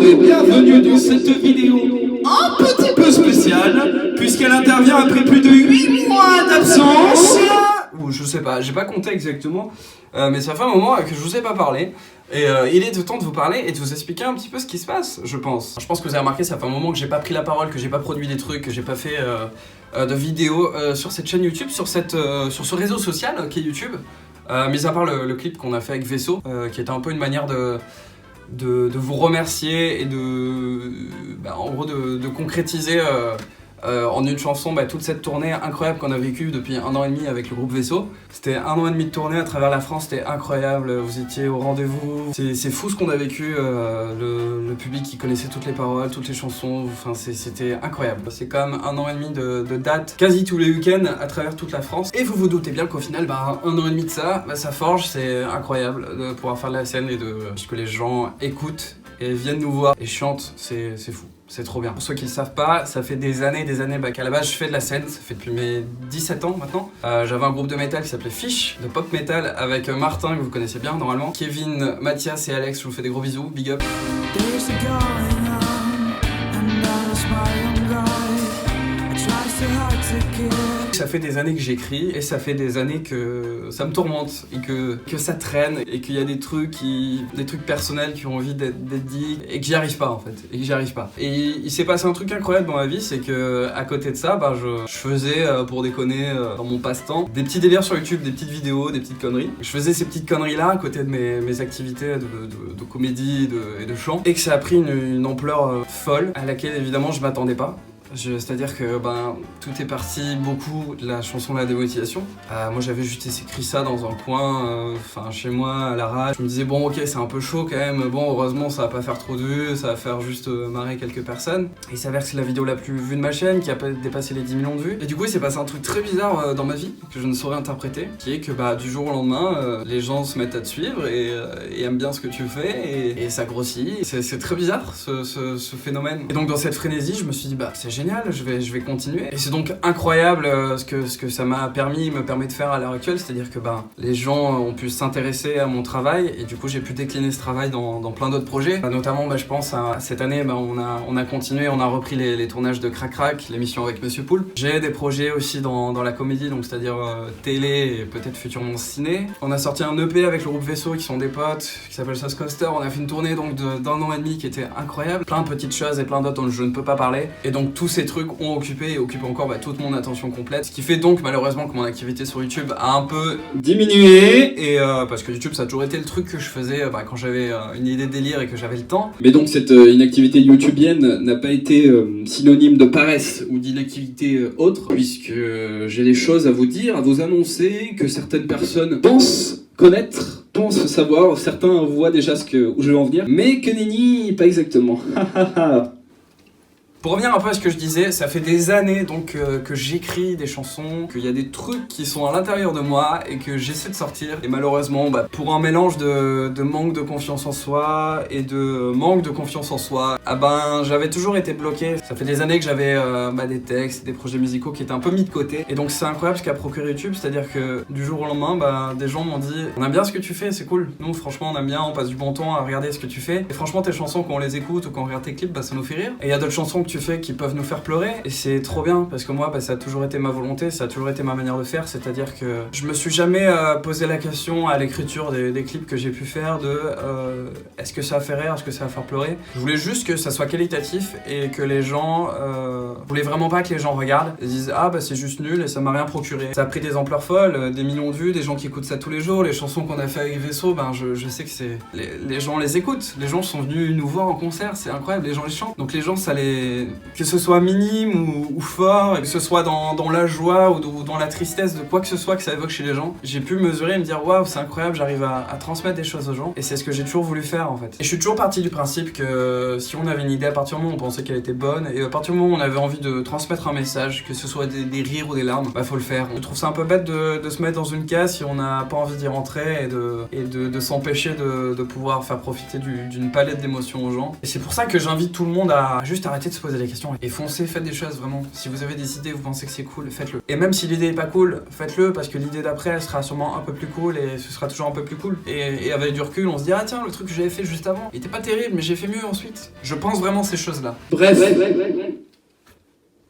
et bienvenue dans cette vidéo un petit peu spéciale, puisqu'elle intervient après plus de 8 mois d'absence. Ou je sais pas, j'ai pas compté exactement, mais ça fait un moment que je vous ai pas parlé. Et il est de temps de vous parler et de vous expliquer un petit peu ce qui se passe, je pense. Je pense que vous avez remarqué, ça fait un moment que j'ai pas pris la parole, que j'ai pas produit des trucs, que j'ai pas fait de vidéos sur cette chaîne YouTube, sur ce réseau social qui est YouTube. Mis à part le clip qu'on a fait avec Vaisseau, qui était un peu une manière de vous remercier et en gros de concrétiser en une chanson toute cette tournée incroyable qu'on a vécue depuis 1 an et demi avec le groupe Vaisseau. C'était 1 an et demi de tournée à travers la France, c'était incroyable, vous étiez au rendez-vous. C'est fou ce qu'on a vécu, le public qui connaissait toutes les paroles, toutes les chansons, enfin c'était incroyable. C'est quand même 1 an et demi de dates quasi tous les week-ends à travers toute la France. Et vous vous doutez bien qu'au final, 1 an et demi de ça, ça forge, c'est incroyable de pouvoir faire de la scène et que les gens écoutent et viennent nous voir et chantent, c'est fou. C'est trop bien. Pour ceux qui ne le savent pas, ça fait des années qu'à la base je fais de la scène, ça fait depuis mes 17 ans maintenant. J'avais un groupe de métal qui s'appelait Fish, de pop metal, avec Martin, que vous connaissez bien normalement, Kevin, Mathias et Alex, je vous fais des gros bisous, big up. Ça fait des années que j'écris et ça fait des années que ça me tourmente et que ça traîne et qu'il y a des trucs personnels qui ont envie d'être dits et que j'y arrive pas en fait, Et il s'est passé un truc incroyable dans ma vie, c'est que à côté de ça, je faisais pour déconner dans mon passe-temps des petits délires sur YouTube, des petites vidéos, des petites conneries. Je faisais ces petites conneries là à côté de mes activités de comédie et de chant et que ça a pris une ampleur folle à laquelle évidemment je m'attendais pas. C'est-à-dire que tout est parti beaucoup de la chanson La Démotivation. Moi j'avais juste écrit ça dans un coin, chez moi à l'arrache. Je me disais bon ok c'est un peu chaud quand même, bon heureusement ça va pas faire trop de vues, ça va faire juste marrer quelques personnes. Et il s'avère que c'est la vidéo la plus vue de ma chaîne qui a dépassé les 10 millions de vues. Et du coup il s'est passé un truc très bizarre dans ma vie que je ne saurais interpréter, qui est que du jour au lendemain les gens se mettent à te suivre et aiment bien ce que tu fais et ça grossit. C'est très bizarre ce phénomène. Et donc dans cette frénésie je me suis dit c'est génial, je vais continuer. Et c'est donc incroyable ce que ça me permet de faire à l'heure actuelle, c'est-à-dire que les gens ont pu s'intéresser à mon travail et du coup j'ai pu décliner ce travail dans plein d'autres projets. Notamment je pense à cette année on a continué, on a repris les tournages de Crac Crac, l'émission avec Monsieur Poulpe. J'ai des projets aussi dans la comédie, donc c'est-à-dire télé et peut-être futurement ciné. On a sorti un EP avec le groupe Vaisseau qui sont des potes, qui s'appelle Sauce Coaster. On a fait une tournée donc d'1 an et demi qui était incroyable. Plein de petites choses et plein d'autres dont je ne peux pas parler. Et donc tous ces trucs ont occupé et occupent encore toute mon attention complète, ce qui fait donc malheureusement que mon activité sur YouTube a un peu diminué et parce que YouTube ça a toujours été le truc que je faisais quand j'avais une idée de délire et que j'avais le temps. Mais donc cette inactivité youtubienne n'a pas été synonyme de paresse ou d'inactivité autre, puisque j'ai des choses à vous dire, à vous annoncer que certaines personnes pensent connaître, pensent savoir, certains voient déjà où je vais en venir, mais que nenni, pas exactement. Pour revenir un peu à ce que je disais, ça fait des années donc que j'écris des chansons, qu'il y a des trucs qui sont à l'intérieur de moi et que j'essaie de sortir. Et malheureusement, pour un mélange de manque de confiance en soi et de manque de confiance en soi, j'avais toujours été bloqué. Ça fait des années que j'avais des textes, des projets musicaux qui étaient un peu mis de côté. Et donc c'est incroyable ce qu'a procuré YouTube, c'est-à-dire que du jour au lendemain, des gens m'ont dit « On aime bien ce que tu fais, c'est cool. Nous franchement on aime bien, on passe du bon temps à regarder ce que tu fais. Et franchement tes chansons quand on les écoute ou quand on regarde tes clips, ça nous fait rire. Et il y a d'autres chansons que tu fais qui peuvent nous faire pleurer et c'est trop bien parce que moi ça a toujours été ma volonté, ça a toujours été ma manière de faire, c'est-à-dire que je me suis jamais posé la question à l'écriture des clips que j'ai pu faire est-ce que ça va faire rire, est-ce que ça va faire pleurer. Je voulais juste que ça soit qualitatif et que les gens je voulais vraiment pas que les gens regardent et disent c'est juste nul et ça m'a rien procuré. Ça a pris des ampleurs folles, des millions de vues, des gens qui écoutent ça tous les jours, les chansons qu'on a fait avec Vaisseau, je sais que c'est les gens les écoutent, les gens sont venus nous voir en concert, c'est incroyable, les gens les chantent, donc les gens que ce soit minime ou fort, et que ce soit dans la joie ou dans la tristesse de quoi que ce soit que ça évoque chez les gens, j'ai pu mesurer et me dire waouh c'est incroyable, j'arrive à transmettre des choses aux gens et c'est ce que j'ai toujours voulu faire en fait. Et je suis toujours parti du principe que si on avait une idée, à partir du moment où on pensait qu'elle était bonne et à partir du moment où on avait envie de transmettre un message, que ce soit des rires ou des larmes, faut le faire. Je trouve ça un peu bête de se mettre dans une case si on n'a pas envie d'y rentrer et de s'empêcher de pouvoir faire profiter d'une palette d'émotions aux gens. Et c'est pour ça que j'invite tout le monde à juste arrêter de se poser poser des questions et foncez, faites des choses vraiment. Si vous avez des idées, vous pensez que c'est cool, faites-le. Et même si l'idée est pas cool, faites-le parce que l'idée d'après elle sera sûrement un peu plus cool et ce sera toujours un peu plus cool. Et avec du recul, on se dit ah tiens, le truc que j'avais fait juste avant, il était pas terrible mais j'ai fait mieux ensuite. Je pense vraiment ces choses-là. Bref.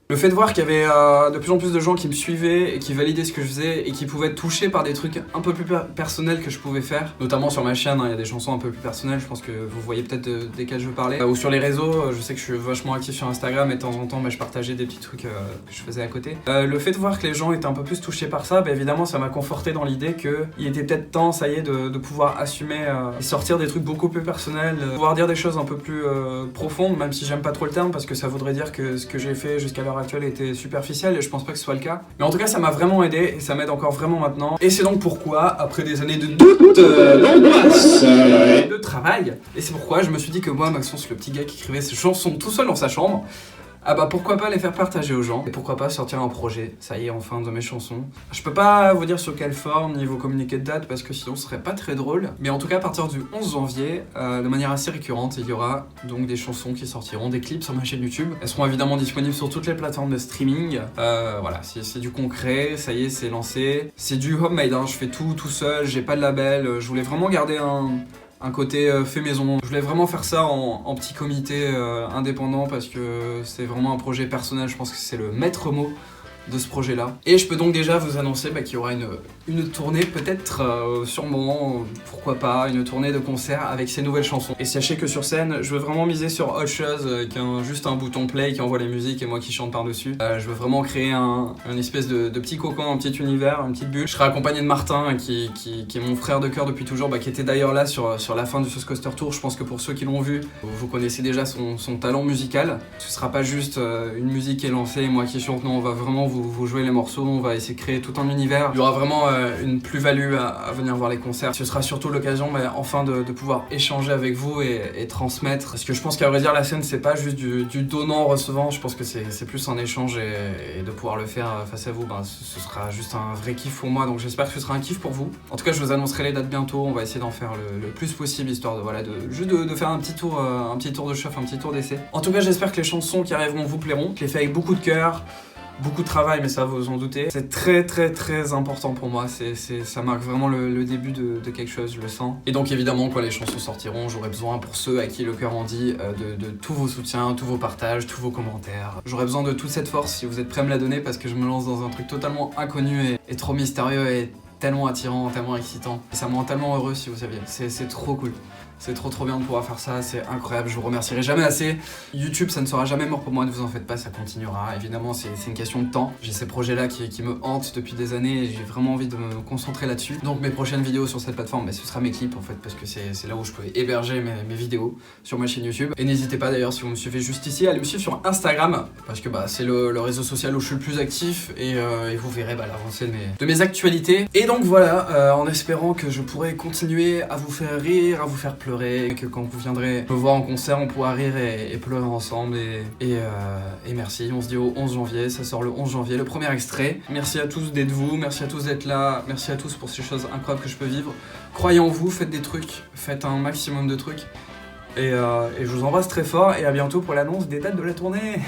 Le fait de voir qu'il y avait de plus en plus de gens qui me suivaient et qui validaient ce que je faisais et qui pouvaient être touchés par des trucs un peu plus personnels que je pouvais faire, notamment sur ma chaîne, il y a des chansons un peu plus personnelles, je pense que vous voyez peut-être desquelles je veux parler, ou sur les réseaux, je sais que je suis vachement actif sur Instagram et de temps en temps je partageais des petits trucs que je faisais à côté. Le fait de voir que les gens étaient un peu plus touchés par ça, évidemment ça m'a conforté dans l'idée qu'il était peut-être temps, ça y est, de pouvoir assumer et sortir des trucs beaucoup plus personnels, pouvoir dire des choses un peu plus profondes, même si j'aime pas trop le terme parce que ça voudrait dire que ce que j'ai fait jusqu'à l'heure actuelle était superficiel et je pense pas que ce soit le cas. Mais en tout cas ça m'a vraiment aidé et ça m'aide encore vraiment maintenant. Et c'est donc pourquoi, après des années de doute, d'angoisse et de travail, et c'est pourquoi je me suis dit que moi, Maxence, le petit gars qui écrivait ses chansons tout seul dans sa chambre, ah bah pourquoi pas les faire partager aux gens et pourquoi pas sortir un projet, ça y est, enfin, de mes chansons. Je peux pas vous dire sur quelle forme ni vous communiquer de date parce que sinon ce serait pas très drôle, mais en tout cas à partir du 11 janvier, de manière assez récurrente, il y aura donc des chansons qui sortiront, des clips sur ma chaîne YouTube. Elles seront évidemment disponibles sur toutes les plateformes de streaming. Voilà, c'est du concret, ça y est, c'est lancé. C'est du homemade, hein, je fais tout seul, j'ai pas de label, je voulais vraiment garder un côté fait maison. Je voulais vraiment faire ça en petit comité indépendant parce que c'est vraiment un projet personnel, je pense que c'est le maître mot de ce projet-là. Et je peux donc déjà vous annoncer qu'il y aura une tournée, peut-être, sûrement, pourquoi pas, une tournée de concert avec ces nouvelles chansons. Et sachez que sur scène, je veux vraiment miser sur autre chose juste un bouton play qui envoie les musiques et moi qui chante par-dessus. Je veux vraiment créer un espèce de petit cocon, un petit univers, une petite bulle. Je serai accompagné de Martin, qui est mon frère de cœur depuis toujours, qui était d'ailleurs là sur la fin du Sauce Coaster Tour. Je pense que pour ceux qui l'ont vu, vous connaissez déjà son talent musical. Ce sera pas juste une musique qui est lancée et moi qui chante, non, on va vraiment vous jouer les morceaux, on va essayer de créer tout un univers. Il y aura vraiment une plus-value à venir voir les concerts. Ce sera surtout l'occasion enfin de pouvoir échanger avec vous et transmettre. Parce que je pense qu'à vrai dire la scène c'est pas juste du donnant-recevant, je pense que c'est plus un échange et de pouvoir le faire face à vous, ce sera juste un vrai kiff pour moi, donc j'espère que ce sera un kiff pour vous. En tout cas je vous annoncerai les dates bientôt, on va essayer d'en faire le plus possible histoire de faire un petit tour de chauffe, un petit tour d'essai. En tout cas j'espère que les chansons qui arriveront vous plairont, je les fais avec beaucoup de cœur. Beaucoup de travail, mais ça vous en doutez. C'est très important pour moi, ça marque vraiment le début de quelque chose, je le sens. Et donc évidemment, quand les chansons sortiront, j'aurai besoin, pour ceux à qui le cœur en dit, de tous vos soutiens, tous vos partages, tous vos commentaires. J'aurai besoin de toute cette force si vous êtes prêts à me la donner, parce que je me lance dans un truc totalement inconnu et trop mystérieux et tellement attirant, tellement excitant. Et ça me rend tellement heureux si vous saviez, c'est trop cool. C'est trop bien de pouvoir faire ça, c'est incroyable, je vous remercierai jamais assez. YouTube, ça ne sera jamais mort pour moi, ne vous en faites pas, ça continuera. Évidemment, c'est une question de temps. J'ai ces projets-là qui me hantent depuis des années et j'ai vraiment envie de me concentrer là-dessus. Donc mes prochaines vidéos sur cette plateforme, ce sera mes clips en fait, parce que c'est là où je peux héberger mes vidéos sur ma chaîne YouTube. Et n'hésitez pas d'ailleurs, si vous me suivez juste ici, à aller me suivre sur Instagram, parce que c'est le réseau social où je suis le plus actif et vous verrez l'avancée de mes actualités. Et donc voilà, en espérant que je pourrai continuer à vous faire rire, à vous faire pleurer, et que quand vous viendrez me voir en concert, on pourra rire et pleurer ensemble. Et merci, on se dit au 11 janvier, ça sort le 11 janvier, le premier extrait. Merci à tous d'être vous, merci à tous d'être là, merci à tous pour ces choses incroyables que je peux vivre. Croyez en vous, faites des trucs, faites un maximum de trucs. Et je vous embrasse très fort et à bientôt pour l'annonce des dates de la tournée.